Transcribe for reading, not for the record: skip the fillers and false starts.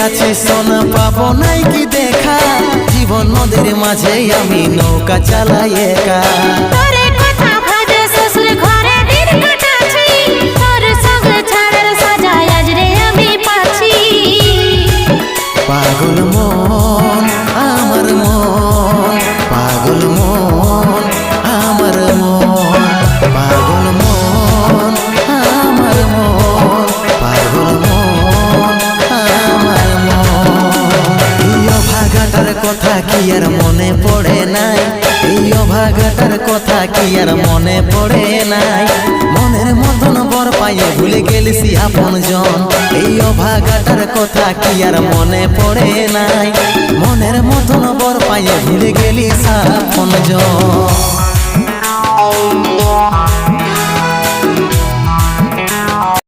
আছি সোনা পাবো নাই কি দেখা, জীবন নদীর মাঝে আমি নৌকা চালাই একা। তোরে কথা ভাবে শ্বশুর ঘরে দিন কাটাছি, তোর সঙ্গে ছাড়ার সাজা আজ রে আমি পাচ্ছি। পাগল মন আমার মন, পাগল মন আমার মন, পাগল মন আমার মন, পাগল মন আমার মন। এই অভাগাটার কথা কি আর মনে পড়ে নাই, এই অভাগাটার কথা কি আর মনে পড়ে নাই। মনের মতন বর পাইয়ে ভুলে গেলিস আপন জন, এই অভাগাটার কথা কি আর মনে পড়ে নাই। মনের মতন বর পাইয়ে ভুলে গেলিস আপন জন।